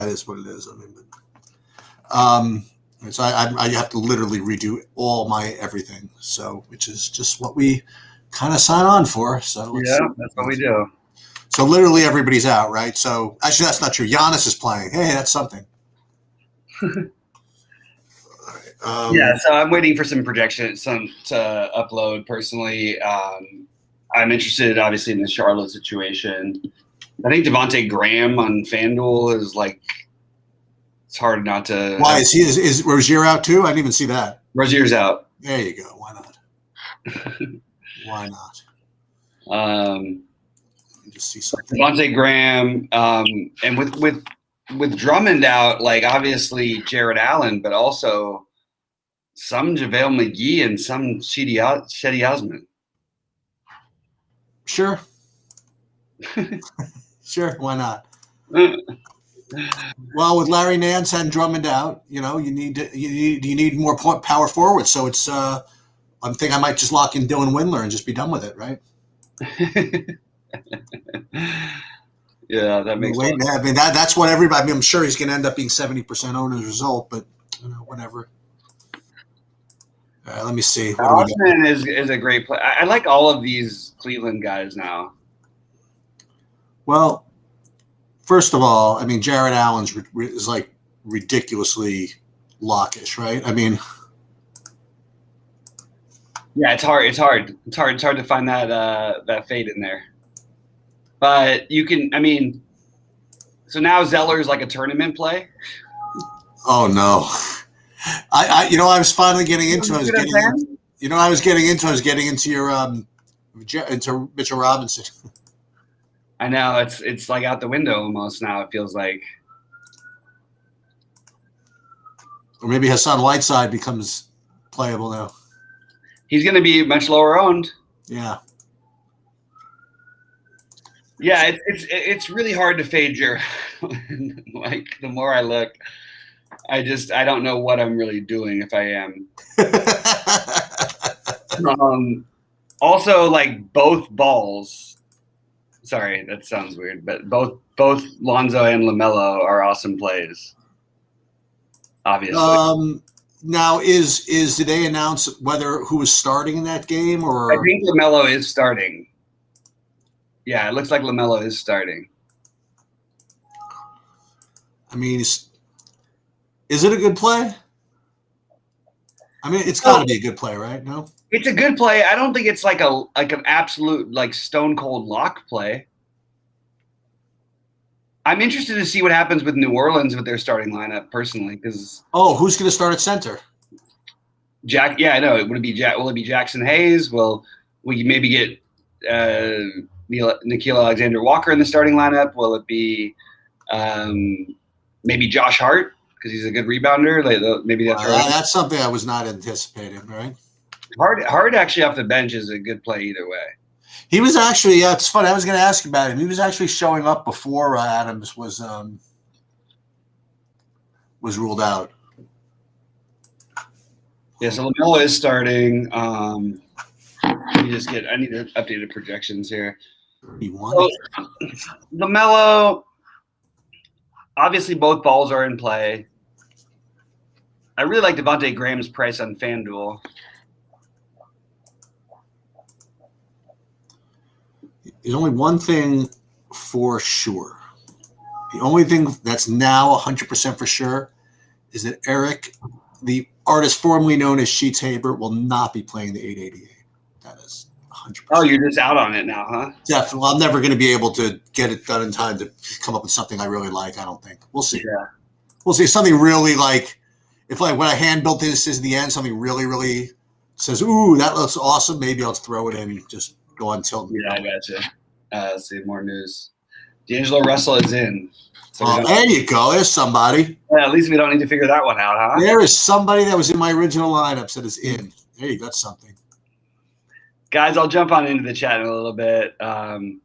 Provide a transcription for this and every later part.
that is what it is. I mean, so I have to literally redo all my everything. So, which is just what we kind of sign on for. So yeah, that's what we do. So literally everybody's out, right? So actually, that's not true. Giannis is playing. Hey, that's something. Yeah, so I'm waiting for some projections, to upload personally. I'm interested, obviously, in the Charlotte situation. I think Devontae Graham on FanDuel is like, it's hard not to. Why is Rozier out too? I didn't even see that. Rozier's out. There you go. Why not? Why not? Just see something. Devontae Graham, and with Drummond out, like obviously Jared Allen, but also some JaVale McGee and some Cedi Osman. Sure. Sure, why not? Well, with Larry Nance and Drummond out, you need more power forward. So it's I'm thinking I might just lock in Dylan Windler and just be done with it, right? Yeah, that makes sense. I mean that's what everybody. I mean, I'm sure he's going to end up being 70% owned as a result, but whatever. Let me see. Osman is a great player. I like all of these Cleveland guys now. Well, first of all, I mean Jared Allen's is like ridiculously lockish, right? I mean, yeah, it's hard to find that fade in there. But you can, I mean, so now Zeller's like a tournament play. Oh no. I was finally getting into. I was getting into your into Mitchell Robinson. I know it's like out the window almost now. It feels like, or maybe Hassan Whiteside becomes playable now. He's going to be much lower owned. Yeah. Yeah, it's really hard to fade Jared. Like the more I look, I don't know what I'm really doing if I am. Also, like both balls. Sorry, that sounds weird, but both Lonzo and LaMelo are awesome plays. Obviously. Now did they announce who is starting in that game, or? I think LaMelo is starting. Yeah, it looks like LaMelo is starting. I mean, is it a good play? I mean, it's got to be a good play, right? No, it's a good play. I don't think it's like an absolute like stone cold lock play. I'm interested to see what happens with New Orleans with their starting lineup personally, because who's going to start at center? Jack. Yeah, I know. Will it be Jackson Hayes? Will we maybe get Nickeil Alexander-Walker in the starting lineup? Will it be maybe Josh Hart because he's a good rebounder? Maybe that's something I was not anticipating. Right? Hart actually off the bench is a good play either way. He was actually, yeah, it's funny. I was going to ask about him. He was actually showing up before Adams was ruled out. Yeah, so LaMelo is starting. I need updated projections here. So, LaMelo, obviously both balls are in play. I really like Devontae Graham's price on FanDuel. There's only one thing for sure. The only thing that's now 100% for sure is that Eric, the artist formerly known as Sheets Haber, will not be playing the 888. That is 100%. Oh, you're just out on it now, huh? Definitely. I'm never going to be able to get it done in time to come up with something I really like, I don't think. We'll see. Yeah. We'll see. Something really like, when I hand built this is the end, something really, really says, ooh, that looks awesome. Maybe I'll throw it in and just go on tilt. Yeah, I gotcha. Let's see more news. D'Angelo Russell is in. So there you go. There's somebody. Yeah, at least we don't need to figure that one out, huh? There is somebody that was in my original lineups that is in. There you got something. Guys, I'll jump on into the chat in a little bit. 1,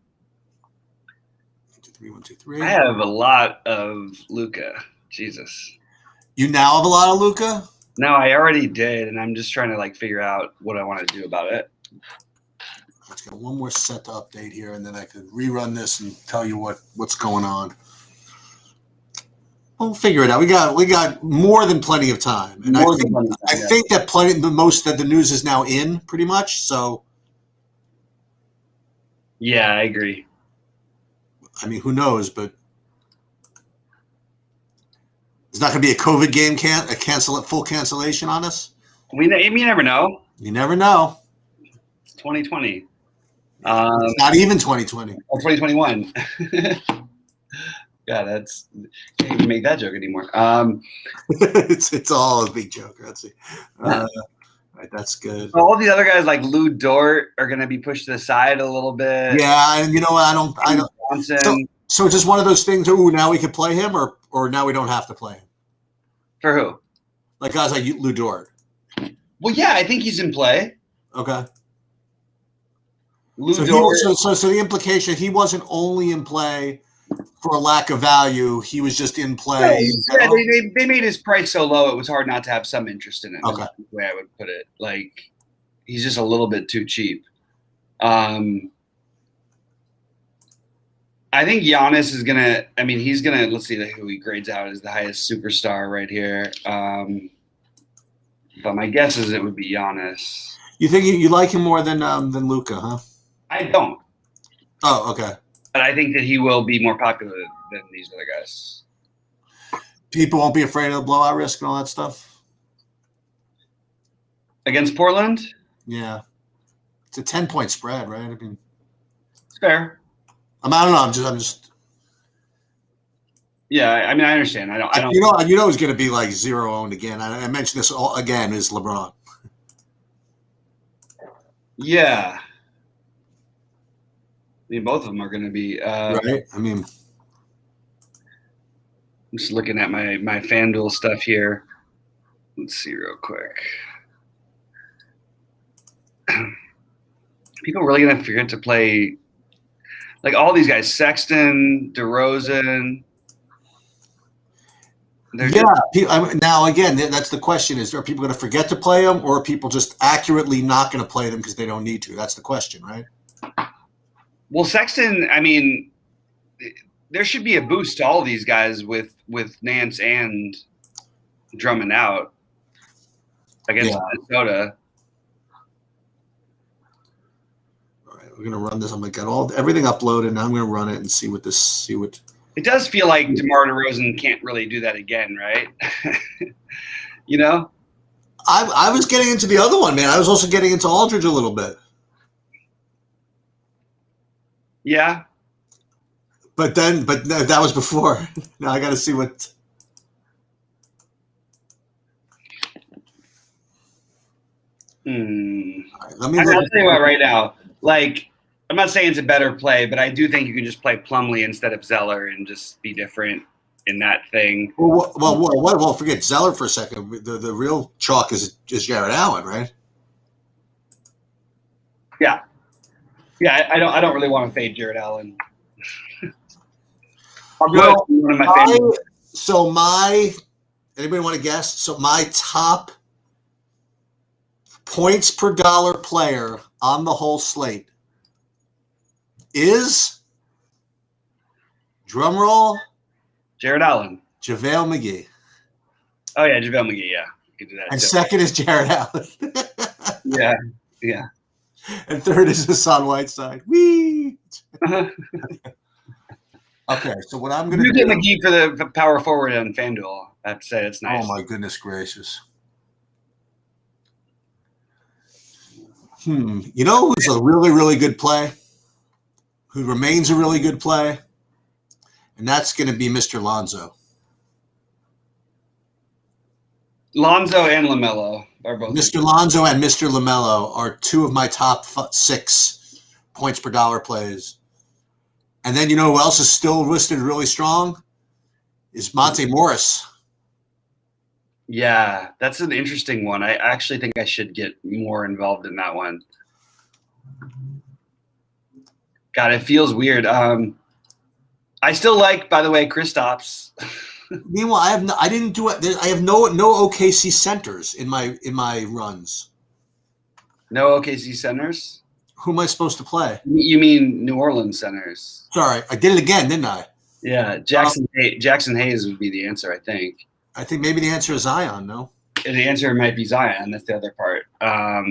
2, 3, 1, 2, 3. I have a lot of Luka. Jesus. You now have a lot of Luka? No, I already did, and I'm just trying to figure out what I want to do about it. Let's get one more set to update here, and then I could rerun this and tell you what's going on. We'll figure it out. We got more than plenty of time, and I think that the news is now in pretty much. So, yeah, I agree. I mean, who knows? But it's not going to be a COVID game. Full cancellation on us. You never know. You never know. It's 2020. It's not even 2020. Or 2021. Yeah, can't even make that joke anymore. It's all a big joke. Let's see. Right, that's good. All the other guys like Lou Dort are going to be pushed to the side a little bit. Yeah, and I don't. Johnson. So just one of those things. Ooh, now we can play him, or now we don't have to play him. For who? Like guys like Lou Dort. Well, yeah, I think he's in play. Okay. Lou So, Dort. so the implication, he wasn't only in play for a lack of value. He was just in play. Yeah, they made his price so low it was hard not to have some interest in it. Okay. Is the way I would put it. Like, he's just a little bit too cheap. I think Giannis is gonna. I mean, he's gonna. Let's see who he grades out as the highest superstar right here. But my guess is it would be Giannis. You think you like him more than Luka, huh? I don't. Oh, okay. But I think that he will be more popular than these other guys. People won't be afraid of the blowout risk and all that stuff. Against Portland? Yeah. It's a 10-point spread, right? I mean, it's fair. I don't know. I'm just. Yeah, I mean, I understand. I don't. You know, it's going to be like 0-owned again. I mentioned this again. Is LeBron? Yeah. I mean, both of them are going to be. Right. I mean, I'm just looking at my FanDuel stuff here. Let's see real quick. People really going to forget to play, like all these guys, Sexton, DeRozan. Now again, that's the question: are people going to forget to play them, or are people just accurately not going to play them because they don't need to? That's the question, right? Well, Sexton, I mean, there should be a boost to all these guys with Nance and Drummond out against Minnesota. All right, we're gonna run this. I'm gonna get everything uploaded. Now I'm gonna run it and see what. It does feel like DeMar DeRozan can't really do that again, right? You know? I was getting into the other one, man. I was also getting into Aldridge a little bit. Yeah. But that was before. Now I got to see what. All right, I'll tell you what right now. Like, I'm not saying it's a better play, but I do think you can just play Plumlee instead of Zeller and just be different in that thing. Well, forget Zeller for a second. The real chalk is Jarrett Allen, right? Yeah. Yeah, I don't really want to fade Jarrett Allen. One of my favorites. So anybody want to guess? So my top points per dollar player on the whole slate is, drum roll, Jarrett Allen. JaVale McGee. Oh, yeah, JaVale McGee, yeah. You could do that. And second is Jarrett Allen. Yeah. And third is Hassan Whiteside. Whee! Okay, so what I'm going to do. You get McGee for the power forward on FanDuel. I have to say, it's nice. Oh, my goodness gracious. You know who's a really, really good play? Who remains a really good play? And that's going to be Mr. Lonzo. Lonzo and LaMelo are both. Mr. Lonzo and Mr. LaMelo are two of my top 6 points per dollar plays. And then you know who else is still listed really strong? Is Monte Morris. Yeah, that's an interesting one. I actually think I should get more involved in that one. God, it feels weird. I still like, by the way, Kristaps. Meanwhile, I didn't do it. I have no OKC centers in my runs. No OKC centers? Who am I supposed to play? You mean New Orleans centers? Sorry, I did it again, didn't I? Yeah, Jackson Hayes would be the answer, I think. I think maybe the answer is Zion. No. The answer might be Zion. That's the other part. All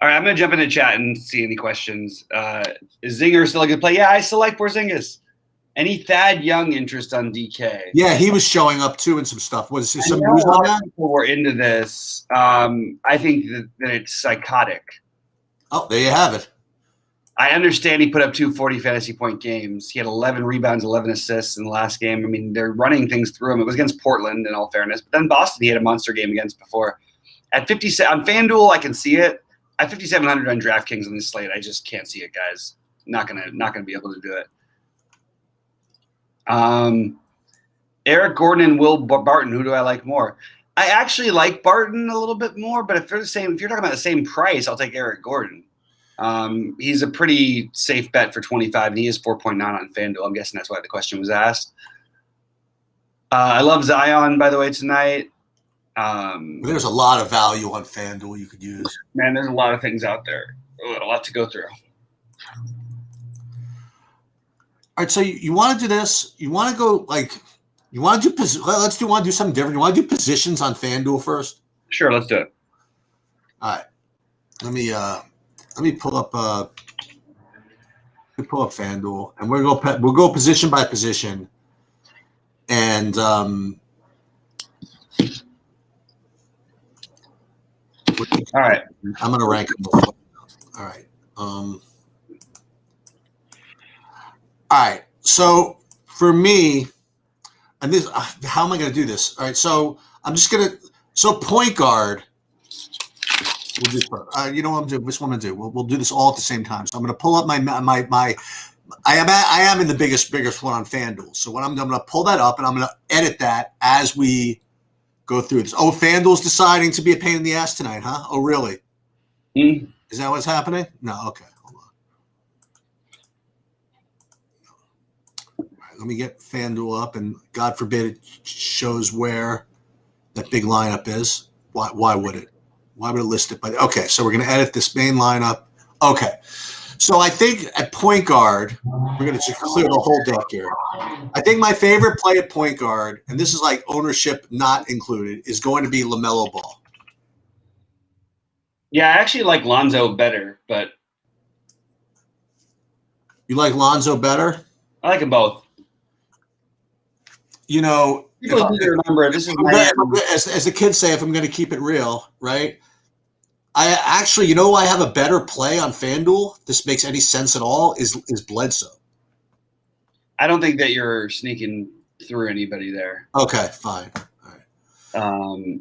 right, I'm going to jump into chat and see any questions. Is Zinger still a good play? Yeah, I still like Porzingis. Any Thad Young interest on DK? Yeah, he was showing up too in some stuff. Was there some I know news a lot on of that? people were into this. I think that it's psychotic. Oh, there you have it. I understand he put up 240 fantasy point games. He had 11 rebounds, 11 assists in the last game. I mean, they're running things through him. It was against Portland, in all fairness. But then Boston, he had a monster game against before. At 57 on FanDuel, I can see it. At 5,700 on DraftKings on this slate, I just can't see it, guys. Not gonna be able to do it. Eric Gordon and Will Barton. Who do I like more? I actually like Barton a little bit more, but if you're talking about the same price, I'll take Eric Gordon. He's a pretty safe bet for 25, and he is 4.9 on FanDuel. I'm guessing that's why the question was asked. I love Zion, by the way, tonight. There's a lot of value on FanDuel you could use. Man, there's a lot of things out there. A lot to go through. All right, so you want to do this? You want to go you want to do? Want to do something different? You want to do positions on FanDuel first? Sure, let's do it. All right, let me pull up FanDuel, and we'll go position by position, and all right, I'm gonna rank them. All right. All right. So for me, and this, how am I going to do this? All right. So I'm just going to, point guard. We'll do, you know what I'm doing? This one I'm going to do. We'll do this all at the same time. So I'm going to pull up I am in the biggest one on FanDuel. So what I'm going to pull that up and I'm going to edit that as we go through this. Oh, FanDuel's deciding to be a pain in the ass tonight, huh? Oh, really? Mm-hmm. Is that what's happening? No. Okay. Let me get FanDuel up, and God forbid it shows where that big lineup is. Why would it? Why would it list it? Okay, so we're going to edit this main lineup. Okay, so I think at point guard, we're going to just clear the whole deck here. I think my favorite play at point guard, and this is like ownership not included, is going to be LaMelo Ball. Yeah, I actually like Lonzo better, but you like Lonzo better? I like them both. You know, people need to remember this is as the kids say, if I'm going to keep it real, right? I actually, I have a better play on FanDuel. This makes any sense at all? Is Bledsoe? I don't think that you're sneaking through anybody there. Okay, fine. All right.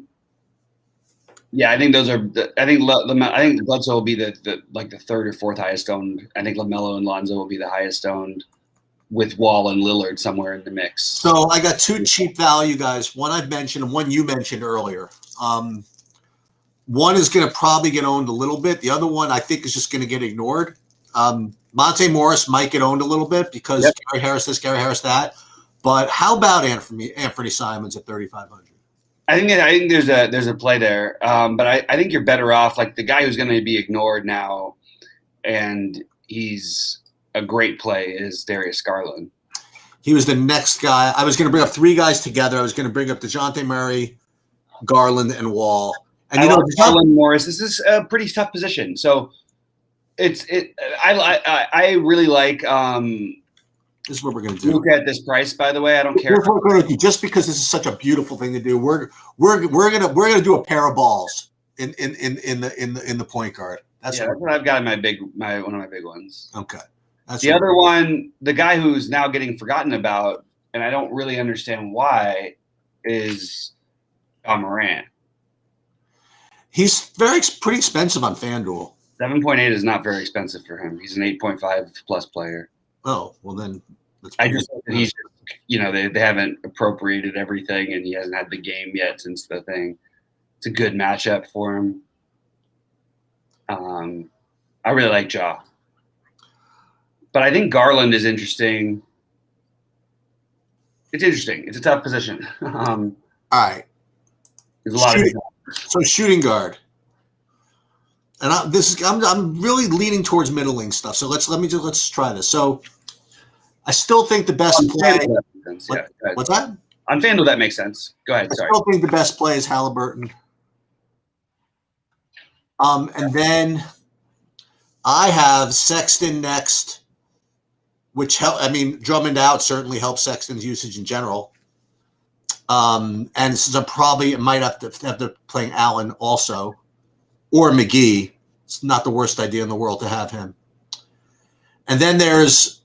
Yeah, I think those are. I think Bledsoe will be the third or fourth highest owned. I think LaMelo and Lonzo will be the highest owned, with Wall and Lillard somewhere in the mix. So I got two cheap value guys. One I've mentioned and one you mentioned earlier. One is going to probably get owned a little bit. The other one I think is just going to get ignored. Monte Morris might get owned a little bit because Gary Harris this, Gary Harris that. But how about Anthony Simons at 3,500? I think there's a play there. But I think you're better off, like the guy who's going to be ignored now, and he's a great play, is Darius Garland. He was the next guy. I was going to bring up three guys together. I was going to bring up DeJounte Murray, Garland, and Wall. And Garland, Morris. This is a pretty tough position. So I really like. This is what we're going to do. Look at this price, by the way. I don't care. Just because this is such a beautiful thing to do, we're gonna do a pair of balls in the point guard. That's what I've got in one of my big ones. Okay. That's the other one, the guy who's now getting forgotten about, and I don't really understand why, is Ja Morant. He's pretty expensive on FanDuel. 7.8 is not very expensive for him. He's an 8.5 plus player. Oh, well then. I just think that he's, they haven't appropriated everything, and he hasn't had the game yet since the thing. It's a good matchup for him. I really like Ja. But I think Garland is interesting. It's interesting. It's a tough position. All right. There's a lot of so shooting guard. And I'm really leaning towards middling stuff. So let's try this. So I still think the best play. Yeah, what's that? On FanDuel, that makes sense. Go ahead. Sorry. I still think the best play is Halliburton. And then I have Sexton next, which Drummond out certainly helps Sexton's usage in general. And since I might have to playing Allen also, or McGee. It's not the worst idea in the world to have him. And then there's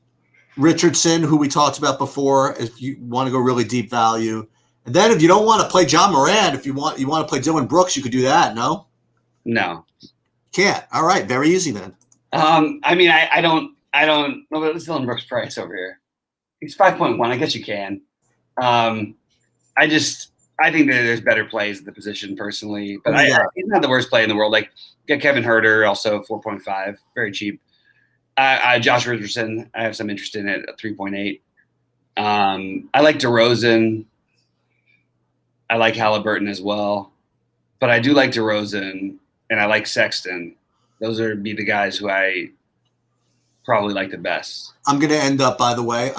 Richardson, who we talked about before, if you want to go really deep value. And then if you don't want to play John Moran, if you want to play Dylan Brooks, you could do that, no? No. Can't. All right, very easy then. I don't know what's Dylan Brooks' price over here. He's 5.1. I guess you can. I think that there's better plays at the position personally, but he's not the worst play in the world. Like, get Kevin Huerter, also 4.5, very cheap. Josh Richardson, I have some interest in it at 3.8. I like DeRozan. I like Halliburton as well, but I do like DeRozan and I like Sexton. Those are be the guys who I probably like the best. I'm going to end up, by the way,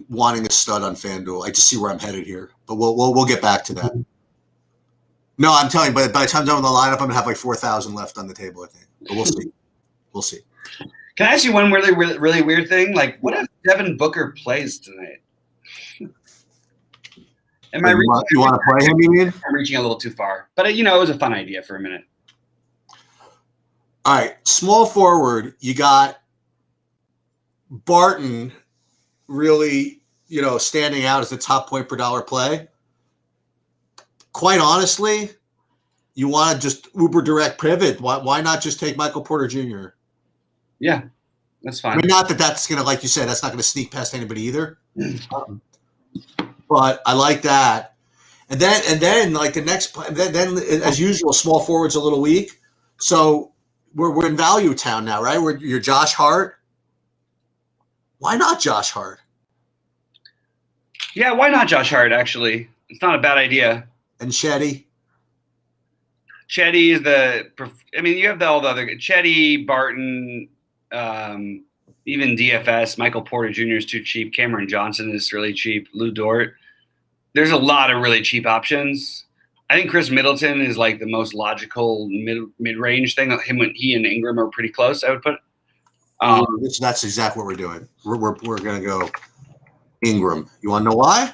wanting a stud on FanDuel. I just see where I'm headed here, but we'll get back to that. No, I'm telling you, but by the time I'm done with the lineup, I'm going to have like 4,000 left on the table, I think. But we'll see. We'll see. Can I ask you one really weird thing? Like, what if Devin Booker plays tonight? You want to play him, you mean? I'm reaching a little too far. But, it was a fun idea for a minute. All right. Small forward, you got Barton really, standing out as the top point per dollar play. Quite honestly, you want to just uber direct pivot. Why not just take Michael Porter Jr.? Yeah, that's fine. Not that that's going to, like you said, that's not going to sneak past anybody either. But I like that. And then like the next, then as usual, small forward's a little weak. So we're in value town now, right? You're Josh Hart. Why not Josh Hart? Yeah, why not Josh Hart, actually? It's not a bad idea. And Chetty. Chetty is you have all the other – Chetty, Barton, even DFS. Michael Porter Jr. is too cheap. Cameron Johnson is really cheap. Lou Dort. There's a lot of really cheap options. I think Chris Middleton is like the most logical mid-range thing. He and Ingram are pretty close, I would put. That's exactly what we're doing. We're going to go Ingram. You want to know why?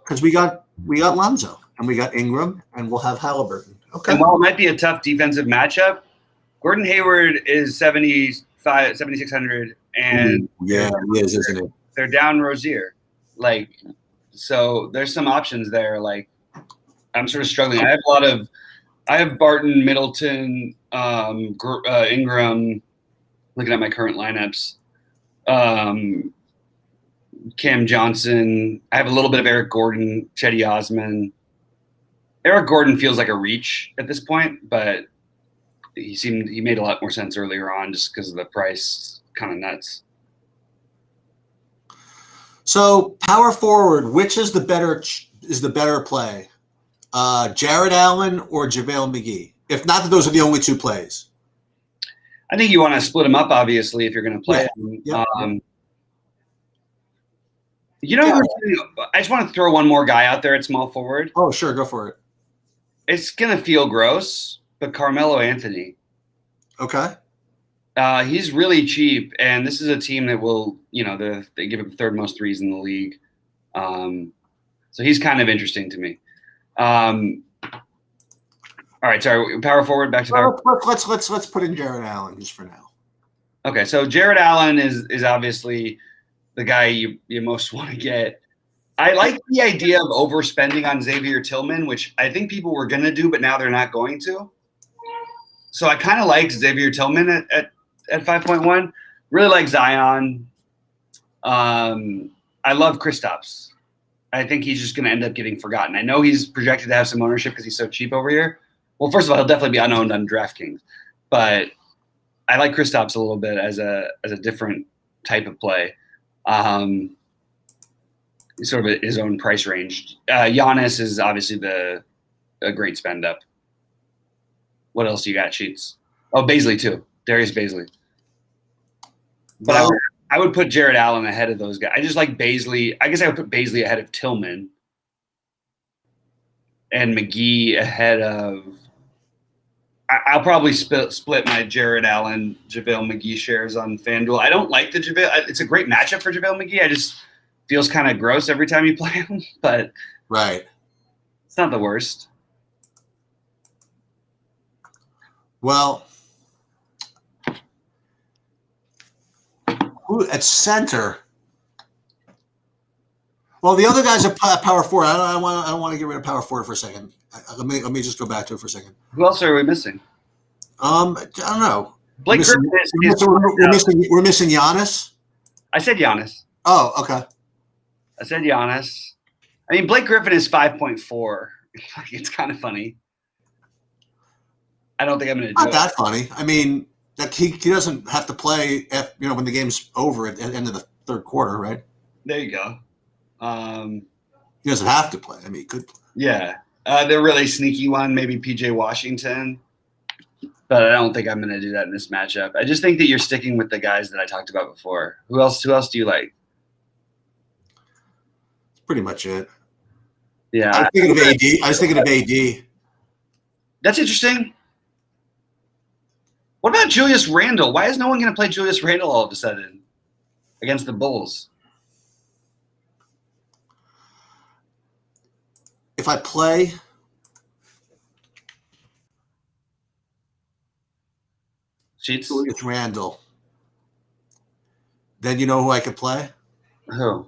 Because we got Lonzo and we got Ingram and we'll have Halliburton. Okay. And while it might be a tough defensive matchup, Gordon Hayward is 7,600, and yeah, he is, isn't it? They're down Rozier, so there's some options there. Like, I'm sort of struggling. I have Barton, Middleton, Ingram. Looking at my current lineups, Cam Johnson. I have a little bit of Eric Gordon, Chetty Osman. Eric Gordon feels like a reach at this point, but he made a lot more sense earlier on just because of the price, kind of nuts. So power forward, which is the better play? Jared Allen or JaVale McGee? If not that those are the only two plays. I think you want to split them up, obviously, if you're going to play them. Yeah. I just want to throw one more guy out there at small forward. Oh, sure. Go for it. It's going to feel gross, but Carmelo Anthony. Okay. He's really cheap, and this is a team that will, they give up the third most threes in the league. So he's kind of interesting to me. All right, sorry. Power forward. Back to power. Let's put in Jared Allen just for now. Okay, so Jared Allen is obviously the guy you most want to get. I like the idea of overspending on Xavier Tillman, which I think people were going to do, but now they're not going to. So I kind of like Xavier Tillman at 5.1. Really like Zion. I love Kristaps. I think he's just going to end up getting forgotten. I know he's projected to have some ownership because he's so cheap over here. Well, first of all, he'll definitely be unowned on DraftKings, but I like Kristaps a little bit as a different type of play. Sort of his own price range. Giannis is obviously a great spend up. What else do you got, Sheets? Oh, Baisley too. Darius Baisley. But I would put Jared Allen ahead of those guys. I just like Baisley. I guess I would put Baisley ahead of Tillman and McGee ahead of. I'll probably split my Jared Allen, JaVale McGee shares on FanDuel. I don't like the JaVale. It's a great matchup for JaVale McGee. I just feels kind of gross every time you play him, but right. It's not the worst. Well, at center. Well, the other guy's a power forward. I don't want to get rid of power forward for a second. Let me just go back to it for a second. Who else are we missing? I don't know. Blake Griffin we're missing Giannis. I said Giannis. Oh, okay. I said Giannis. I mean, Blake Griffin is 5.4. It's kind of funny. I don't think I'm going to do it. Not that funny. I mean, that he doesn't have to play when the game's over at the end of the third quarter, right? There you go. He doesn't have to play. I mean, he could play. Yeah. The really sneaky one, maybe PJ Washington. But I don't think I'm going to do that in this matchup. I just think that you're sticking with the guys that I talked about before. Who else do you like? That's pretty much it. Yeah. I was thinking of AD. That's interesting. What about Julius Randle? Why is no one going to play Julius Randle all of a sudden against the Bulls? If I play Julius Randle, then you know who I could play? Who?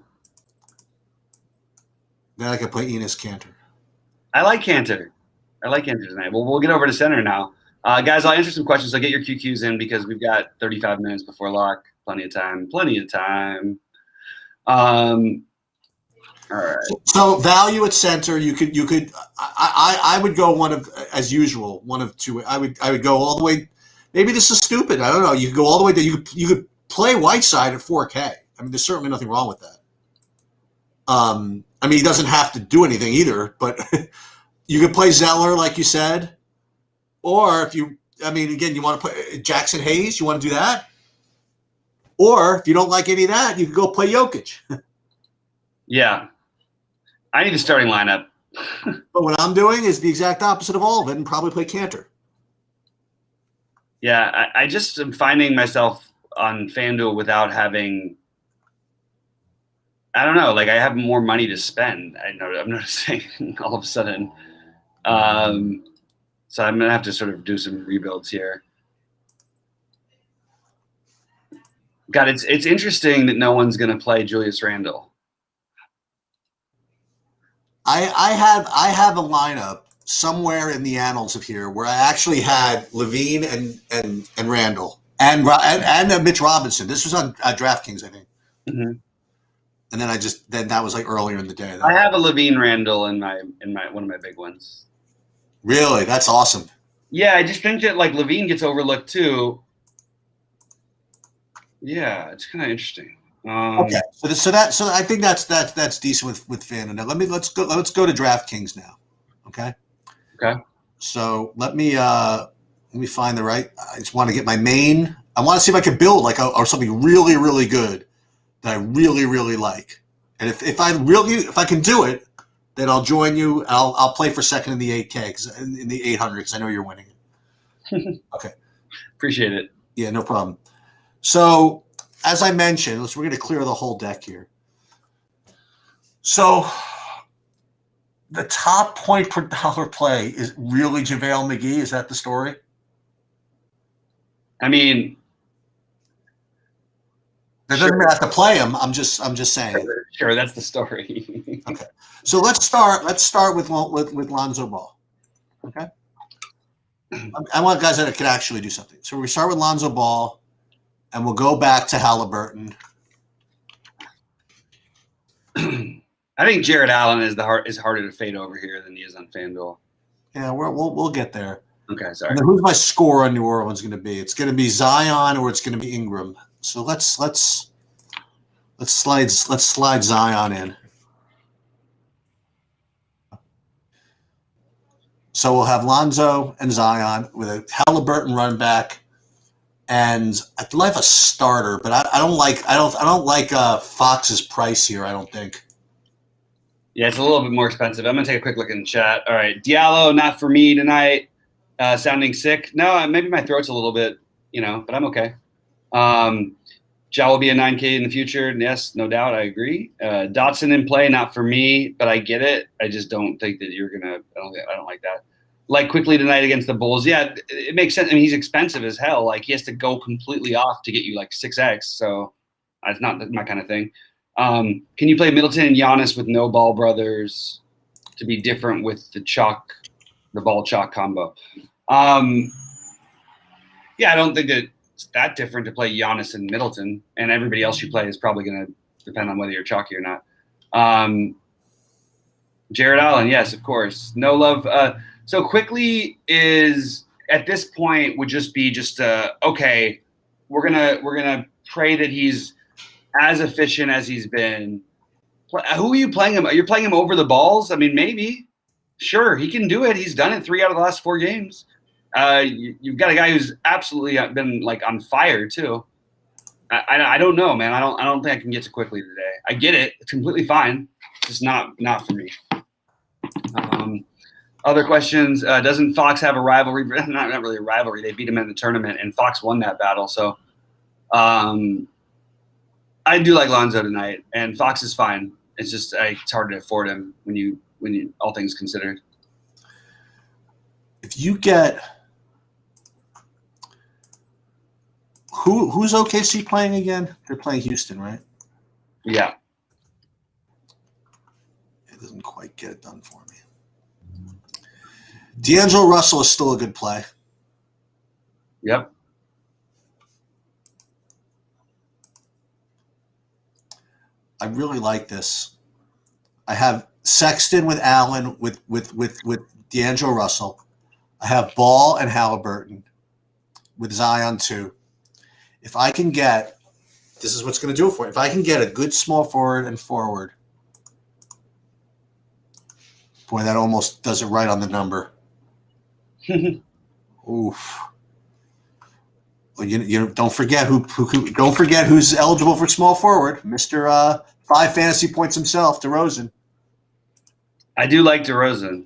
Then I could play Enes Kanter. I like Kanter tonight. Well, we'll get over to center now. Guys, I'll answer some questions. I'll get your QQs in because we've got 35 minutes before lock. Plenty of time. All right. So value at center, you could. I would go one of two. I would go all the way. Maybe this is stupid. I don't know. You could go all the way to you could play Whiteside at 4K. I mean, there's certainly nothing wrong with that. I mean, he doesn't have to do anything either, but you could play Zeller, like you said. Or if you want to put Jackson Hayes, you want to do that? Or if you don't like any of that, you can go play Jokic. Yeah. I need a starting lineup. But what I'm doing is the exact opposite of all of it and probably play Kanter. Yeah, I just am finding myself on FanDuel without having – I don't know. Like I have more money to spend. I'm noticing all of a sudden. So I'm going to have to sort of do some rebuilds here. God, it's interesting that no one's going to play Julius Randle. I have a lineup somewhere in the annals of here where I actually had Levine and Randle and Mitch Robinson. This was on DraftKings, I think. Mm-hmm. And then that was like earlier in the day. I have a Levine Randle in my one of my big ones. Really? That's awesome. Yeah, I just think that like Levine gets overlooked too. Yeah, it's kind of interesting. Okay, so I think that's decent with FanDuel. Now let's go to DraftKings now. Okay. Okay. So let me find the right. I just want to get my main. I want to see if I can build or something really really good that I really really like. And if I can do it, then I'll join you. I'll play for second in the 8K in the 800 because I know you're winning it. Okay. Appreciate it. Yeah, no problem. So as I mentioned, we're going to clear the whole deck here. So the top point per dollar play is really JaVale McGee. Is that the story? I mean, that doesn't mean I have to play him. I'm just saying. Sure, that's the story. Okay. So let's start with Lonzo Ball. Okay. I want guys that can actually do something. So we start with Lonzo Ball, and we'll go back to Halliburton. I think Jared Allen is harder to fade over here than he is on FanDuel. Yeah, we'll get there. Okay, sorry. And then who's my score on New Orleans going to be? It's going to be Zion or it's going to be Ingram. So let's slide Zion in. So we'll have Lonzo and Zion with a Halliburton run back and I'd like a starter, but I don't like Fox's price here. I don't think. Yeah, it's a little bit more expensive. I'm gonna take a quick look in the chat. All right, Diallo, not for me tonight. Sounding sick. No, maybe my throat's a little bit, but I'm okay. Ja will be a 9K in the future. Yes, no doubt. I agree. Dotson in play, not for me, but I get it. I just don't think that you're gonna. I don't like that. Like Quickly tonight against the Bulls. Yeah, it makes sense. I mean, he's expensive as hell. Like he has to go completely off to get you like 6x. So it's not my kind of thing. Can you play Middleton and Giannis with no Ball brothers to be different with the ball chalk combo? Yeah, I don't think that it's that different to play Giannis and Middleton, and everybody else you play is probably going to depend on whether you're chalky or not. Jared Allen, yes, of course. No love. So Quickly is at this point would just be okay. We're gonna pray that he's as efficient as he's been. Who are you playing him? You're playing him over the balls? I mean, maybe. Sure, he can do it. He's done it 3 out of the last 4 games. You've got a guy who's absolutely been like on fire too. I don't know, man. I don't think I can get to Quickly today. I get it. It's completely fine. It's just not for me. Other questions. Doesn't Fox have a rivalry? Not really a rivalry. They beat him in the tournament, and Fox won that battle. So I do like Lonzo tonight, and Fox is fine. It's just it's hard to afford him when you all things considered. If you get who's OKC playing again? They're playing Houston, right? Yeah. It doesn't quite get it done for me. D'Angelo Russell is still a good play. Yep. I really like this. I have Sexton with Allen with D'Angelo Russell. I have Ball and Halliburton with Zion too. If I can get, this is what's going to do it for you. If I can get a good small forward and forward, boy, that almost does it right on the number. Oof. Well, you don't forget who don't forget who's eligible for small forward, Mr. 5 fantasy points himself, DeRozan. I do like DeRozan.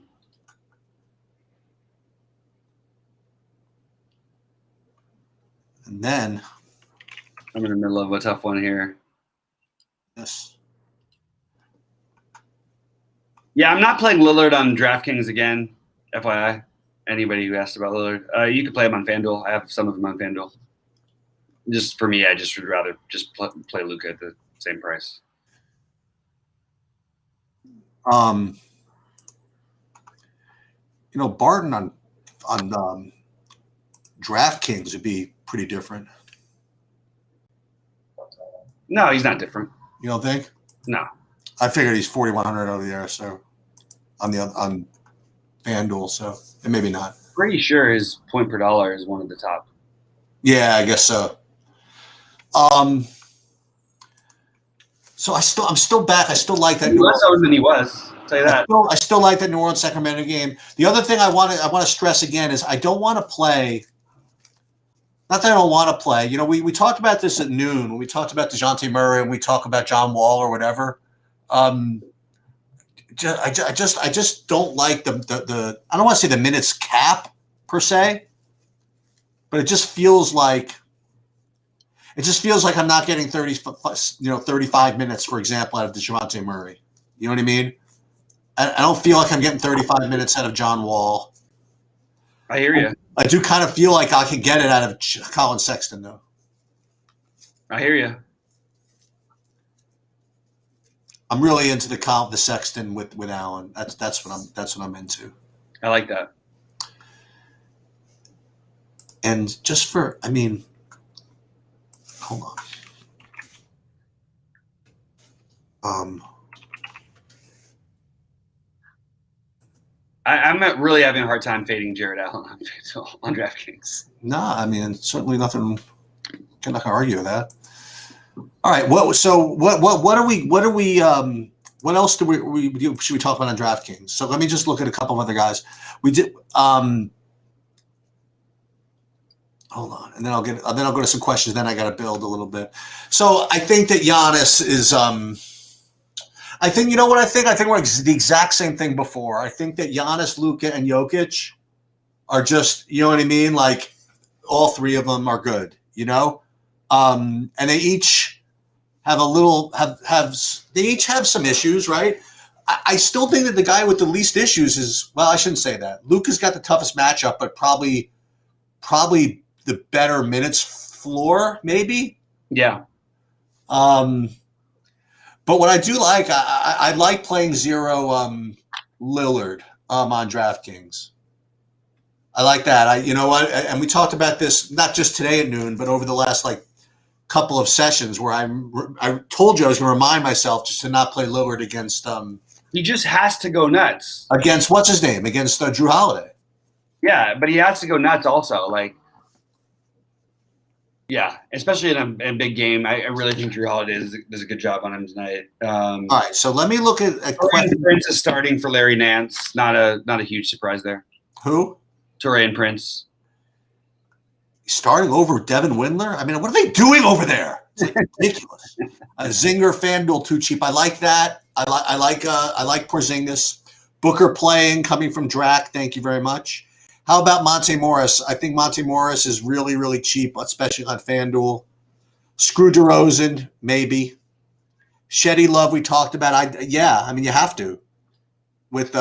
And then I'm in the middle of a tough one here. Yes. Yeah, I'm not playing Lillard on DraftKings again, FYI. Anybody who asked about Lillard. You can play him on FanDuel. I have some of them on FanDuel. Just for me, I just would rather just play Luka at the same price. Barton on DraftKings would be pretty different. No, he's not different. You don't think? No. I figured he's 4,100 over there, so on FanDuel, so and maybe not. Pretty sure his point per dollar is one of the top. Yeah, I guess so. So I'm still back. I still like that. He was older than he was. I'll tell you that. I still like that New Orleans Sacramento game. The other thing I want to stress again is I don't want to play. Not that I don't want to play. We talked about this at noon when we talked about DeJounte Murray and we talk about John Wall or whatever. I just don't like the I don't want to say the minutes cap per se, but it just feels like I'm not getting 35 minutes, for example, out of DeJounte Murray. You know what I mean? I don't feel like I'm getting 35 minutes out of John Wall. I hear you. I do kind of feel like I could get it out of Colin Sexton, though. I hear you. I'm really into the Sexton with Allen. That's what I'm into. I like that. And just hold on. I'm really having a hard time fading Jared Allen on DraftKings. Nah, certainly nothing. I'm not gonna argue with that. All right. What else do we should we talk about on DraftKings? So let me just look at a couple of other guys. We did. hold on, and then I'll go to some questions. Then I got to build a little bit. So I think that Giannis is. I think you know what I think. I think we're the exact same thing before. I think that Giannis, Luka, and Jokic are just, you know what I mean. Like all three of them are good. You know, and they each have they each have some issues, right? I still think that the guy with the least issues is, well, I shouldn't say that. Luka's got the toughest matchup, but probably the better minutes floor, maybe. Yeah. But what I do like, I like playing zero Lillard on DraftKings. I like that. You know what? And we talked about this not just today at noon, but over the last couple of sessions where I told you I was going to remind myself just to not play Lillard against. He just has to go nuts against what's his name, against Drew Holiday. Yeah, but he has to go nuts also. Yeah, especially in a big game. I really think Drew Holiday does a good job on him tonight. All right, so let me look at Prince is starting for Larry Nance. Not a huge surprise there. Who? Taurean Prince. Starting over Devin Windler? I mean, what are they doing over there? It's ridiculous. Zinger, FanDuel, too cheap. I like that. I like Porzingis. Booker playing, coming from Drac. Thank you very much. How about Monte Morris? I think Monte Morris is really, really cheap, especially on FanDuel. Screw DeRozan, maybe. Shetty Love, we talked about. I mean, you have to. With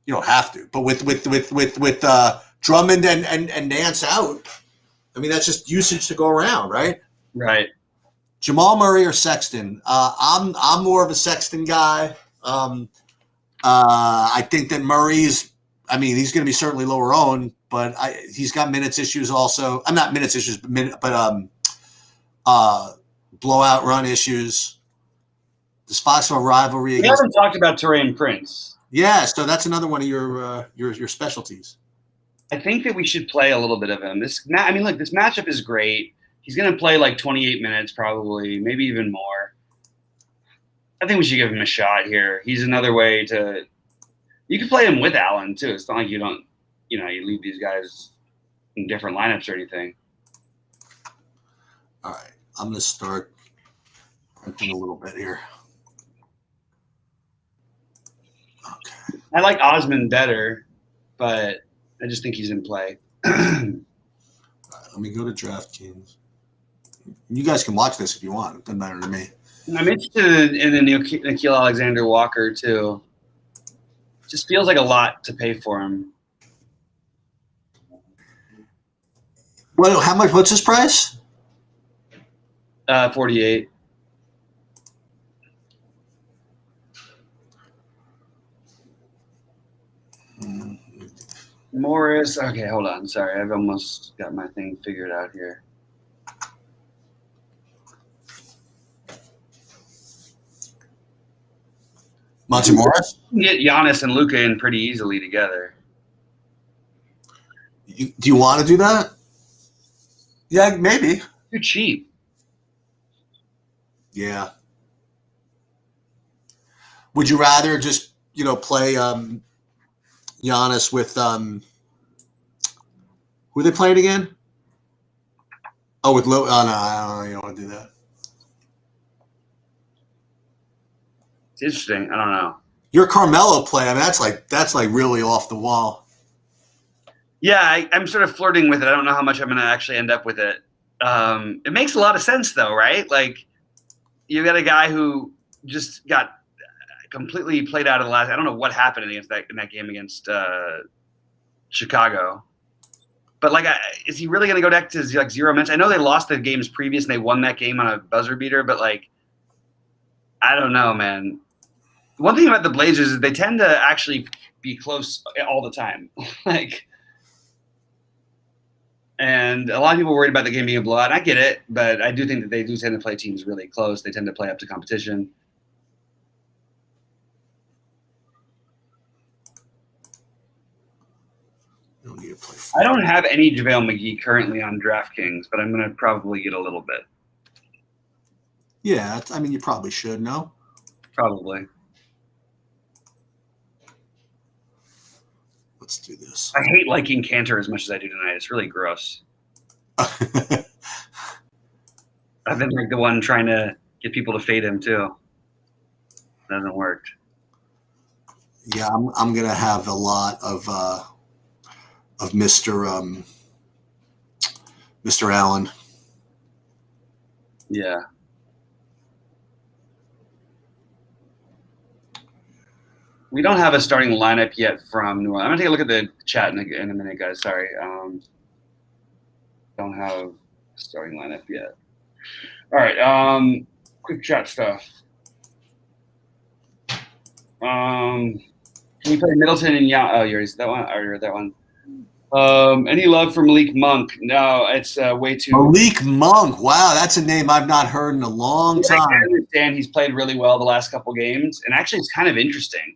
you don't have to, but with Drummond and Nance out, I mean, that's just usage to go around, right? Right. Jamal Murray or Sexton? I'm more of a Sexton guy. I think that Murray's. I mean, he's going to be certainly lower owned, but he's got minutes issues also. I'm not minutes issues, but blowout run issues. The Foxborough rivalry. We haven't talked about Taurean Prince. Yeah, so that's another one of your specialties. I think that we should play a little bit of him. This matchup is great. He's going to play 28 minutes probably, maybe even more. I think we should give him a shot here. He's another way to. You can play him with Allen too. It's not like you don't, you leave these guys in different lineups or anything. All right, I'm going to start printing a little bit here. Okay. I like Osman better, but I just think he's in play. All right, let me go to DraftKings. You guys can watch this if you want. It doesn't matter to me. I'm interested in the Nickeil Alexander-Walker too. Just feels like a lot to pay for him. Well, how much? What's his price? 48. Morris. Okay, hold on. Sorry, I've almost got my thing figured out here. Monte Morris? You can get Giannis and Luka in pretty easily together. Do you want to do that? Yeah, maybe. Too cheap. Yeah. Would you rather just, play Giannis with who are they playing again? Oh, with Lo. Oh, no, I don't know. You don't want to do that. It's interesting. I don't know. Your Carmelo play, I mean, that's like really off the wall. Yeah, I'm sort of flirting with it. I don't know how much I'm going to actually end up with it. It makes a lot of sense, though, right? Like, you got a guy who just got completely played out of the last. I don't know what happened in that game against Chicago. But is he really going to go back to 0 minutes? I know they lost the games previous and they won that game on a buzzer beater, but I don't know, man. One thing about the Blazers is they tend to actually be close all the time. And a lot of people are worried about the game being a blowout. I get it, but I do think that they do tend to play teams really close. They tend to play up to competition. I don't have any JaVale McGee currently on DraftKings, but I'm going to probably get a little bit. Yeah, I mean, you probably should, no? Probably. Let's do this. I hate liking Cantor as much as I do tonight. It's really gross. I've been like the one trying to get people to fade him too. Doesn't work. Yeah, I'm gonna have a lot of Mr. Mr. Allen. Yeah. We don't have a starting lineup yet from New Orleans. I'm gonna take a look at the chat in a minute, guys. Sorry. Don't have a starting lineup yet. All right. Quick chat stuff. Can you play Middleton and Young? Oh, yours that one or that one? Any love for Malik Monk? No, it's way too. Malik Monk. Wow, that's a name I've not heard in a long time. I understand he's played really well the last couple games, and actually, it's kind of interesting.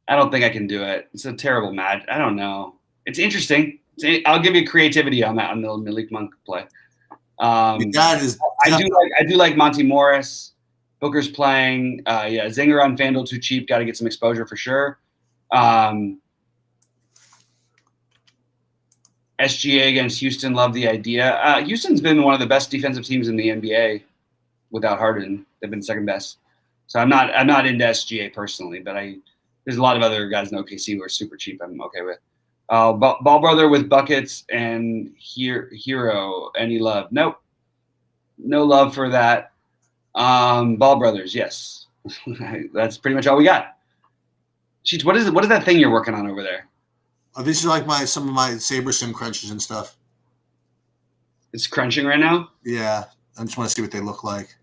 I don't think I can do it. It's a terrible match. I don't know. It's interesting. I'll give you creativity on that on the Malik Monk play. That is. I do like Monty Morris. Booker's playing. Yeah, Zinger on FanDuel too cheap. Got to get some exposure for sure. SGA against Houston. Love the idea. Houston's been one of the best defensive teams in the NBA without Harden. They've been second best. So I'm not into SGA personally, but there's a lot of other guys in OKC who are super cheap. I'm okay with. Ball Brother with buckets and Hero. Any love? Nope. No love for that. Ball Brothers, yes. That's pretty much all we got. Sheets, what is that thing you're working on over there? Oh, these are like some of my SaberSim crunches and stuff. It's crunching right now? Yeah. I just want to see what they look like.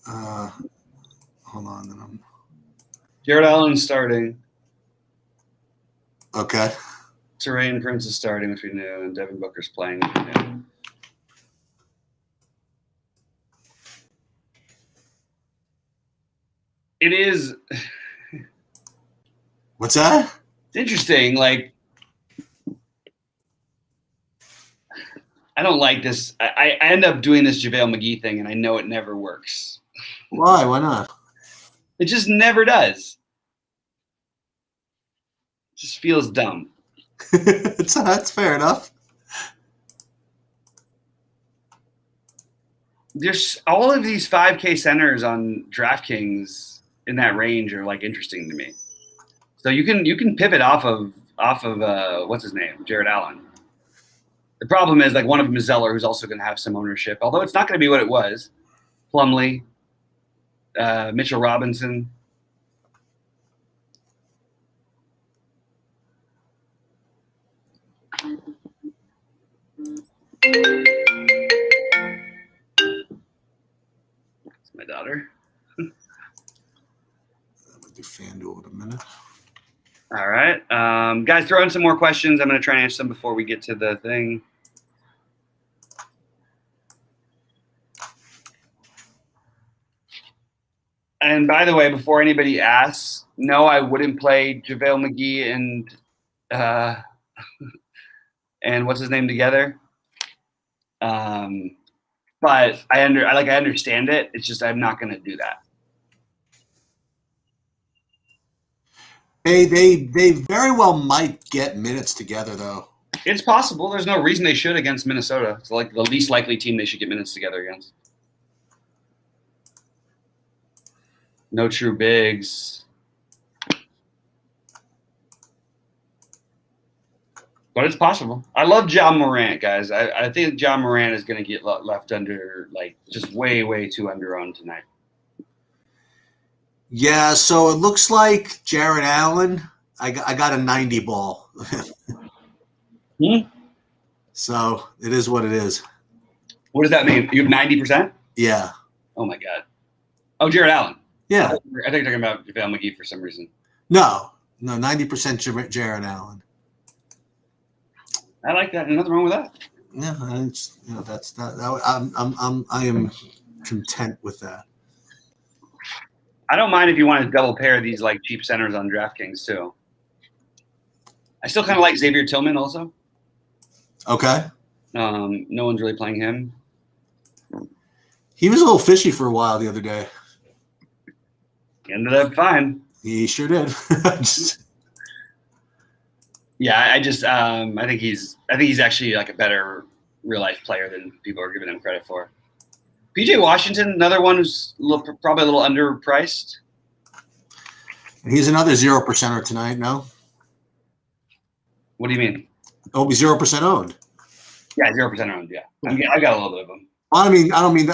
Hold on. Jared Allen starting. Okay. Taurean Prince is starting, which we knew, and Devin Booker's playing, which we knew. It is. What's that? It's interesting. Like, I don't like this. I end up doing this JaVale McGee thing, and I know it never works. Why? Why not? It just never does. It just feels dumb. That's fair enough. There's all of these 5K centers on DraftKings in that range are like interesting to me. So you can pivot off of what's his name, Jared Allen. The problem is like one of them is Zeller, who's also going to have some ownership, although it's not going to be what it was. Plumlee, Mitchell Robinson. That's my daughter. I'm gonna do FanDuel in a minute. All right. Guys, throw in some more questions. I'm going to try and answer them before we get to the thing. And by the way, before anybody asks, no, I wouldn't play JaVale McGee and what's his name together. But I understand it. It's just I'm not going to do that. They very well might get minutes together though. It's possible. There's no reason they should against Minnesota. It's like the least likely team they should get minutes together against. No true bigs. But it's possible. I love Ja Morant, guys. I think Ja Morant is going to get left under, like, just way, way too under-owned tonight. Yeah, so it looks like Jared Allen, I got a 90 ball. So it is what it is. What does that mean? You have 90%? Yeah. Oh, my God. Oh, Jared Allen. Yeah. I think you're talking about JaVale McGee for some reason. No, 90% Jared Allen. I like that. There's nothing wrong with that. Yeah, that's that. I am content with that. I don't mind if you want to double pair these like cheap centers on DraftKings too. I still kind of like Xavier Tillman also. Okay. No one's really playing him. He was a little fishy for a while the other day. He ended up fine. He sure did. Yeah, I think he's actually like a better real life player than people are giving him credit for. PJ Washington, another one who's probably a little underpriced. He's another 0%er tonight. No. What do you mean? He'll be 0% owned. Yeah, 0% owned. Yeah, I got a little bit of him. I don't mean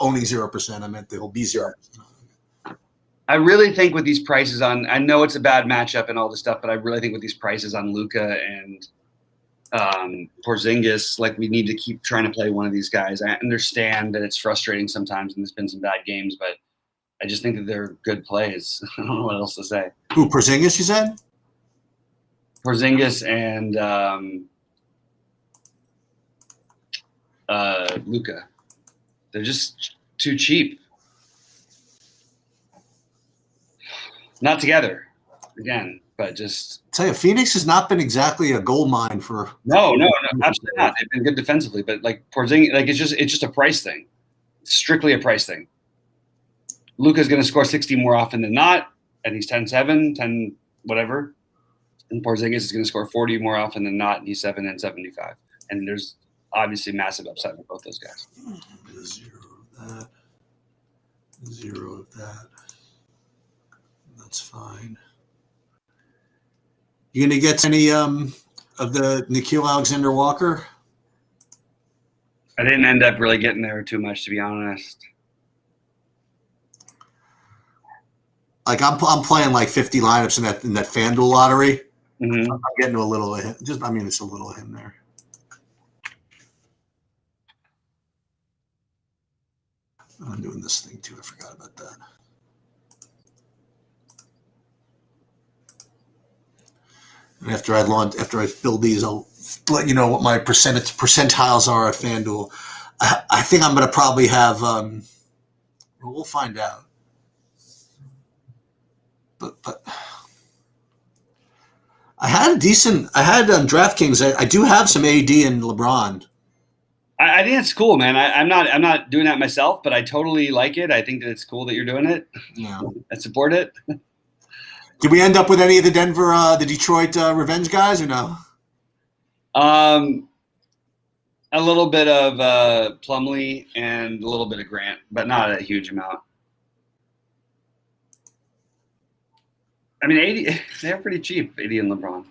owning 0%. I meant that he'll be 0%. I really think with these prices on, I know it's a bad matchup and all this stuff, but I really think with these prices on Luka and Porzingis, like we need to keep trying to play one of these guys. I understand that it's frustrating sometimes and there's been some bad games, but I just think that they're good plays. I don't know what else to say. Who, Porzingis, you said? Porzingis and Luka. They're just too cheap. Not together, again, but just. I'll tell you, Phoenix has not been exactly a gold mine for. No, absolutely not. They've been good defensively, but like Porzingis, like it's just a price thing. It's strictly a price thing. Luka's going to score 60 more often than not, and he's 10-7, 10 whatever. And Porzingis is going to score 40 more often than not, and he's 7 and 75. And there's obviously massive upside with both those guys. 0 of that. 0 of that. That's fine. You going to get any of the Nickeil Alexander-Walker? I didn't end up really getting there too much, to be honest. Like I'm playing like 50 lineups in that FanDuel lottery. Mm-hmm. I'm getting to a little of him. It's a little of him there. I'm doing this thing too. I forgot about that. And after I build these, I'll let you know what my percentiles are at FanDuel. I think I'm going to probably have. We'll find out. But I had DraftKings. I do have some AD and LeBron. I think it's cool, man. I'm not doing that myself, but I totally like it. I think that it's cool that you're doing it. Yeah, I support it. Did we end up with any of the Detroit revenge guys or no? A little bit of Plumlee and a little bit of Grant, but not a huge amount. I mean, 80, they're pretty cheap, 80 and LeBron.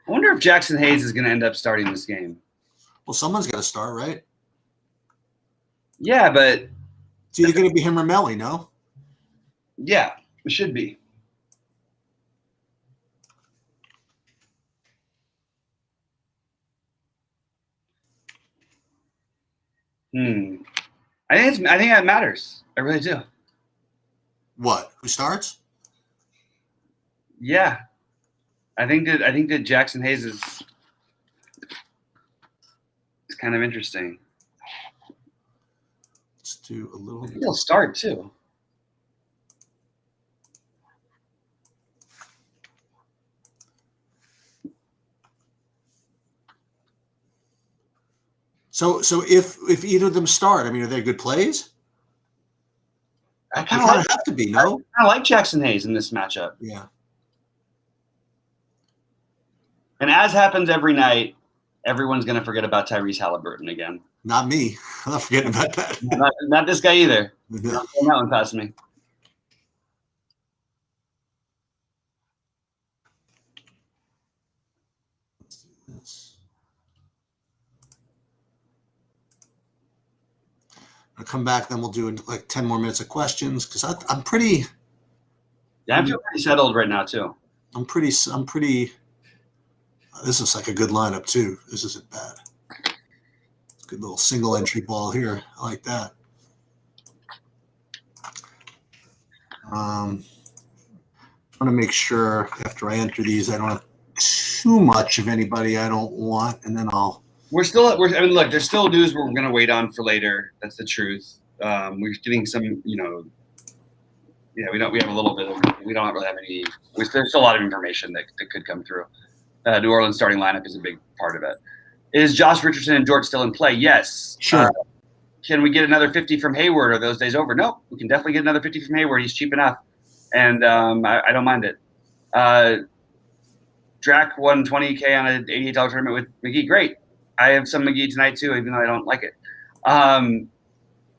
I wonder if Jackson Hayes is going to end up starting this game. Well, someone's got to start, right? Yeah, but it's either going to be him or Melly, no? Yeah, it should be. I think that matters. I really do. What? Who starts? Yeah, I think that Jackson Hayes is kind of interesting. Let's do a little. He'll start too. So if either of them start, I mean, are they good plays? I kind of have to be, no? I like Jackson Hayes in this matchup. Yeah. And as happens every night, everyone's going to forget about Tyrese Halliburton again. Not me. I'm not forgetting about that. Not this guy either. Not that one past me. Let's do this. I'll come back, then we'll do like 10 more minutes of questions because I'm pretty. Yeah, I feel pretty settled right now too. I'm pretty. This is like a good lineup too. This isn't bad. Good little single entry ball here. I like that. I want to make sure after I enter these, I don't have too much of anybody I don't want, and then I'll. I mean, look, there's still news we're going to wait on for later. That's the truth. We're getting some, we have a little bit of, we don't really have any, there's still a lot of information that could come through. New Orleans starting lineup is a big part of it. Is Josh Richardson and George still in play? Yes. Sure. Can we get another 50 from Hayward? Are those days over? No, we can definitely get another 50 from Hayward. He's cheap enough. And I don't mind it. Drac won $20K on an $88 tournament with McGee. Great. I have some McGee tonight too, even though I don't like it.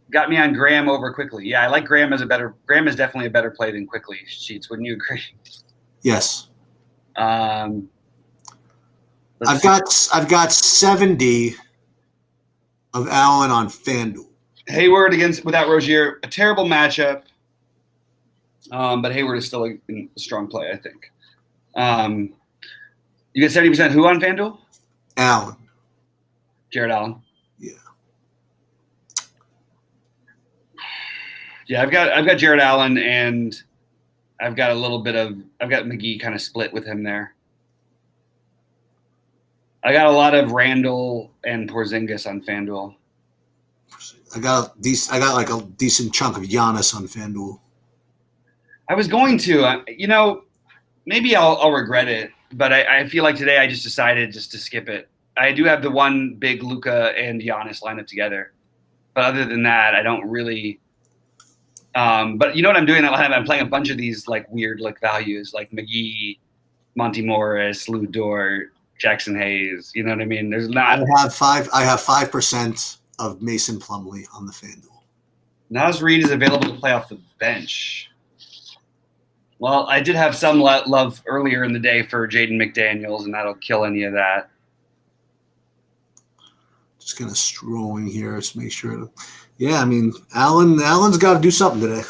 Got me on Graham over Quickly. Yeah, I like Graham as Graham is definitely a better play than Quickly. Sheets, wouldn't you agree? Yes. I've got 70 of Allen on FanDuel. Hayward without Rozier, a terrible matchup. But Hayward is still a strong play, I think. You get 70% who on FanDuel? Allen. Jared Allen. Yeah. Yeah, I've got Jared Allen, and I've got McGee kind of split with him there. I got a lot of Randall and Porzingis on FanDuel. I got like a decent chunk of Giannis on FanDuel. I was going to, maybe I'll regret it, but I feel like today I just decided just to skip it. I do have the one big Luka and Giannis lineup together, but other than that, I don't really. But you know what I'm doing? I'm playing a bunch of these like weird like values, like McGee, Monty Morris, Lou Dort, Jackson Hayes. You know what I mean? There's not. I have 5% of Mason Plumlee on the FanDuel. Naz Reid is available to play off the bench. Well, I did have some love earlier in the day for Jaden McDaniels, and that'll kill any of that. Just kind of strolling here to make sure. Yeah, I mean, Allen's got to do something today.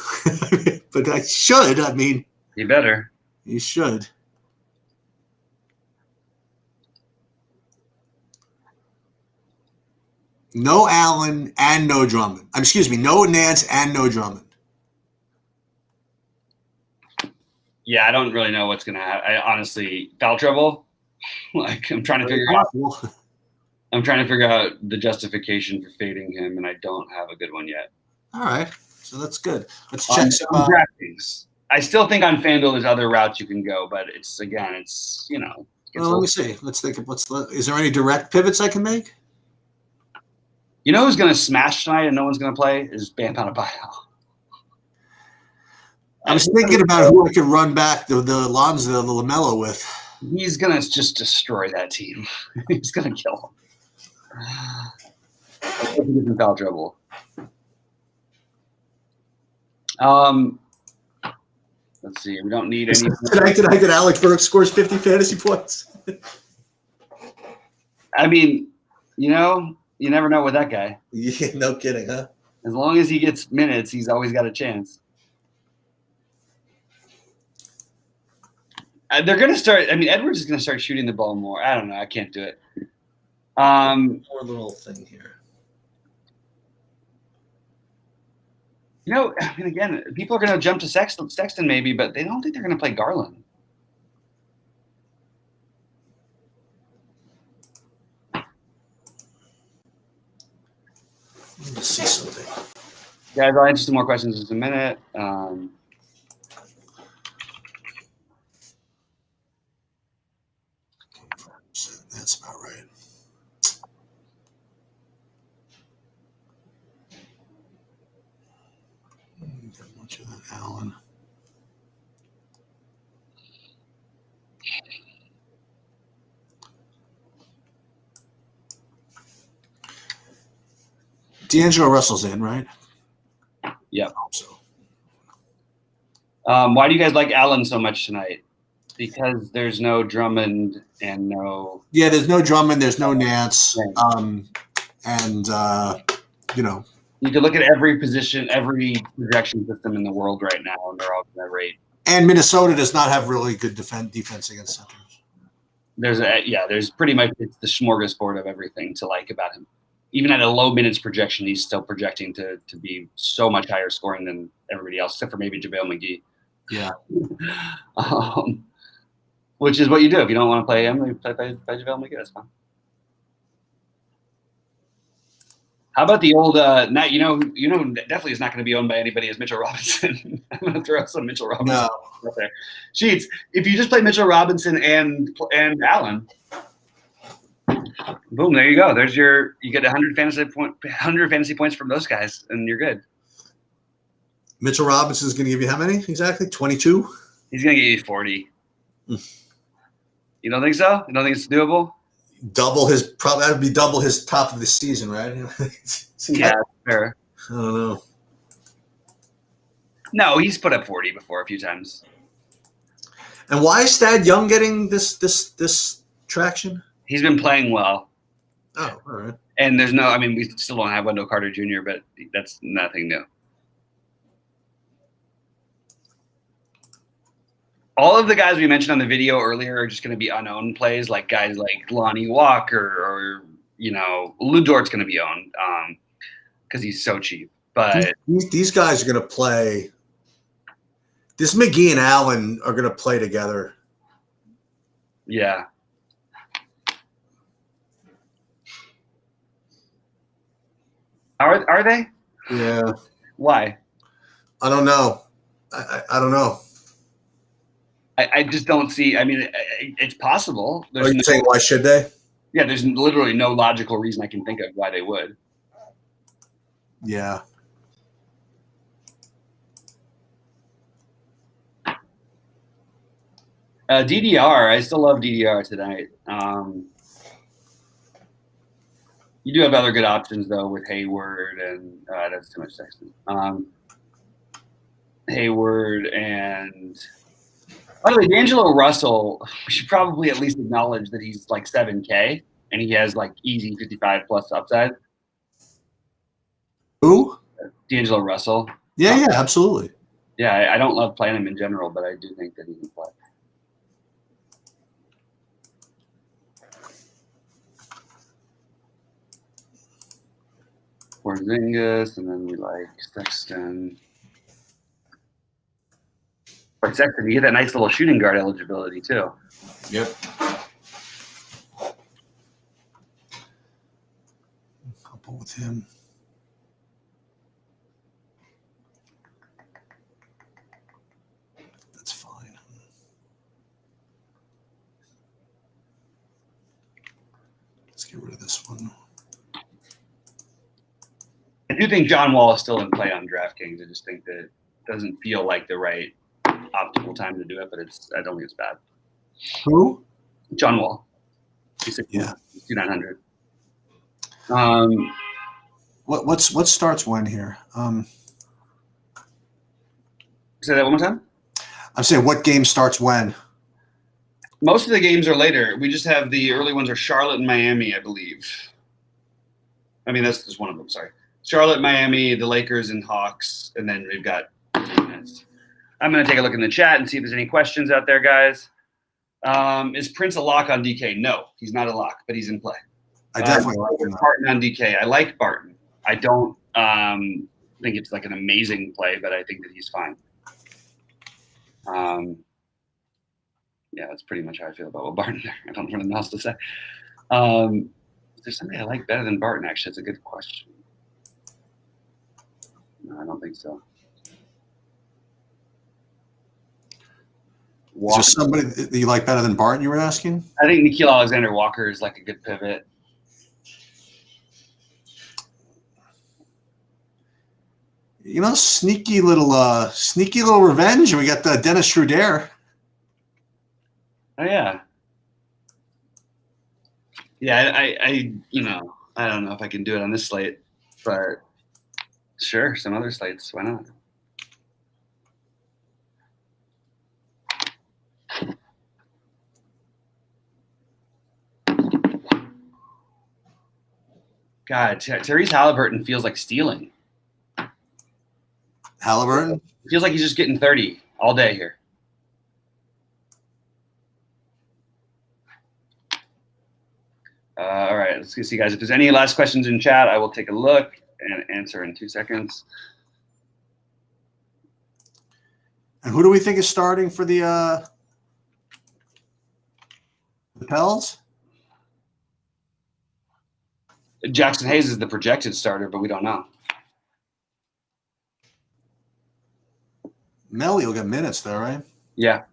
But I should. I mean, he better. He should. No Allen and no Drummond. Excuse me, no Nance and no Drummond. Yeah, I don't really know what's going to happen. I honestly, foul trouble. Like I'm trying to figure out the justification for fading him, and I don't have a good one yet. All right, so that's good. Let's check some DraftKings. I still think on FanDuel there's other routes you can go, but it's Well, let me see. Let's think of is there any direct pivots I can make? You know who's going to smash tonight and no one's going to play is Bam Adebayo. I was thinking about who I could run back the Lonzo, the LaMelo with. He's going to just destroy that team. He's going to kill him. He's in foul trouble. Let's see. We don't need any. Tonight that Alec Burks scores 50 fantasy points. I mean, you never know with that guy. Yeah, no kidding, huh? As long as he gets minutes, he's always got a chance. They're going to start. I mean, Edwards is going to start shooting the ball more. I don't know. I can't do it. More little thing here. I mean, again, people are going to jump to Sexton maybe, but they don't think they're going to play Garland. Let me see something. Guys, I'll answer some more questions in just a minute. That's about right. Got much of that Allen. D'Angelo Russell's in, right? Yeah. I hope so. Why do you guys like Allen so much tonight? Because there's no Drummond and no. Yeah, there's no Drummond, there's no Nance, Right. You could look at every position, every projection system in the world right now, and they're all going to rate. And Minnesota does not have really good defense against centers. There's pretty much it's the smorgasbord of everything to like about him. Even at a low minutes projection, he's still projecting to be so much higher scoring than everybody else, except for maybe JaVale McGee. Yeah. Which is what you do. If you don't want to play him, you play by JaVale McGee. That's fine. How about the old Nat? Definitely is not going to be owned by anybody as Mitchell Robinson. I'm going to throw some Mitchell Robinson up there. Sheets. If you just play Mitchell Robinson and Allen, boom, there you go. You get 100 fantasy points from those guys, and you're good. Mitchell Robinson's going to give you how many exactly? 22. He's going to get you 40. You don't think so? You don't think it's doable? That would be double his top of the season, right? Yeah, fair. I don't know. No, he's put up 40 before a few times. And why is Thad Young getting this traction? He's been playing well. Oh, all right. And we still don't have Wendell Carter Jr., but that's nothing new. All of the guys we mentioned on the video earlier are just going to be unowned plays, like guys like Lonnie Walker or Lou Dort's going to be owned because he's so cheap. But these guys are going to play. This McGee and Allen are going to play together. Yeah. Are they? Yeah. Why? I don't know. I don't know. I just don't see. I mean, it's possible. Are you saying why should they? Yeah, there's literally no logical reason I can think of why they would. Yeah. DDR, I still love DDR tonight. You do have other good options though with Hayward and that's too much Sexton. Hayward and by the way, D'Angelo Russell, we should probably at least acknowledge that he's like 7K and he has like easy 55 plus upside. Who? D'Angelo Russell. Yeah, absolutely. Yeah, I don't love playing him in general, but I do think that he can play. Porzingis, and then we like Sexton. But Sexton, you get that nice little shooting guard eligibility too. Yep. Couple with him. That's fine. Let's get rid of this one. I do think John Wall is still in play on DraftKings. I just think that it doesn't feel like the right optimal time to do it, but I don't think it's bad. Who? John Wall. Yeah. 2,900. What starts when here? Say that one more time. I'm saying what game starts when? Most of the games are later. We just have the early ones are Charlotte and Miami, I believe. I mean, that's just one of them. Sorry. Charlotte, Miami, the Lakers, and Hawks, and then we've got 15 minutes. I'm going to take a look in the chat and see if there's any questions out there, guys. Is Prince a lock on DK? No, he's not a lock, but he's in play. I definitely like him. Barton on DK. I like Barton. I don't think it's like an amazing play, but I think that he's fine. Yeah, that's pretty much how I feel about Will Barton there. I don't know anything else to say. Is there somebody I like better than Barton, actually? That's a good question. No, I don't think so. Is there somebody that you like better than Barton, you were asking? I think Nickeil Alexander-Walker is like a good pivot. Sneaky little revenge. We got the Dennis Schroeder. Oh yeah. Yeah, I don't know if I can do it on this slate, but sure, some other slates, why not? God, Tyrese Halliburton feels like stealing. Halliburton? It feels like he's just getting 30 all day here. All right, let's see, guys. If there's any last questions in chat, I will take a look and answer in 2 seconds. And who do we think is starting for the Pels? Jackson Hayes is the projected starter, but we don't know. Melly will get minutes though, right? Yeah.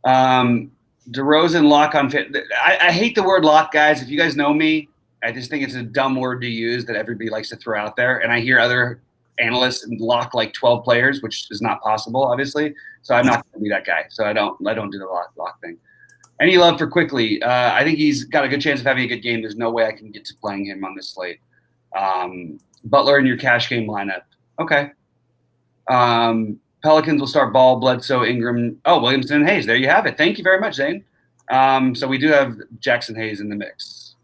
DeRozan lock on fit. I hate the word lock, guys. If you guys know me, I just think it's a dumb word to use that everybody likes to throw out there. And I hear other analysts lock like 12 players, which is not possible, obviously. So I'm not going to be that guy. So I don't do the lock thing. Any love for Quickly? I think he's got a good chance of having a good game. There's no way I can get to playing him on this slate. Butler in your cash game lineup. Okay. Pelicans will start Ball, Bledsoe, Ingram. Oh, Williamson and Hayes. There you have it. Thank you very much, Zane. So we do have Jackson Hayes in the mix.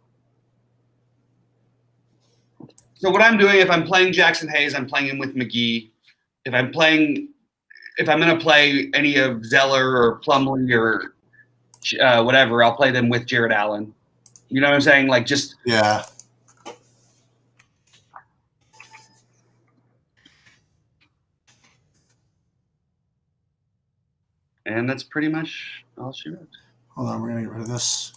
So what I'm doing, if I'm playing Jackson Hayes, I'm playing him with McGee. If I'm going to play any of Zeller or Plumlee or whatever, I'll play them with Jared Allen. You know what I'm saying? Like just yeah. And that's pretty much all she wrote. Hold on, we're gonna get rid of this.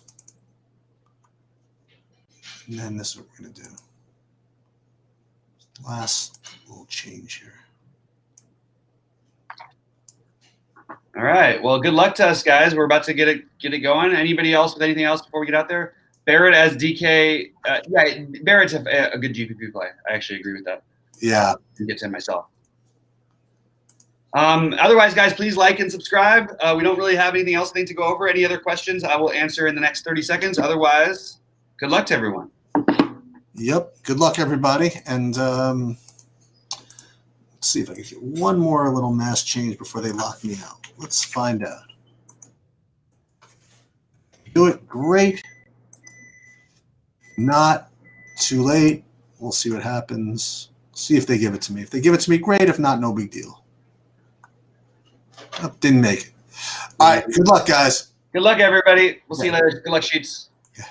And then this is what we're gonna do. Last little change here. All right. Well, good luck to us, guys. We're about to get it going. Anybody else with anything else before we get out there? Barrett as DK. Yeah, Barrett's a good GPP play. I actually agree with that. Yeah. I get to him myself. Otherwise, guys, please like and subscribe. We don't really have anything else to go over. Any other questions I will answer in the next 30 seconds. Otherwise, good luck to everyone. Yep. Good luck, everybody. And let's see if I can get one more little mass change before they lock me out. Let's find out. Do it. Great. Not too late. We'll see what happens. See if they give it to me. If they give it to me, great. If not, no big deal. Oh, didn't make it. All right. Good luck, guys. Good luck, everybody. We'll see you later. Good luck, Sheets. Yeah.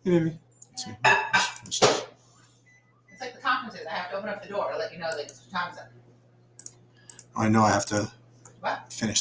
Hey, baby. Let's see. It's like the conferences. I have to open up the door to let you know that it's time's up. I know I have to What? finish that.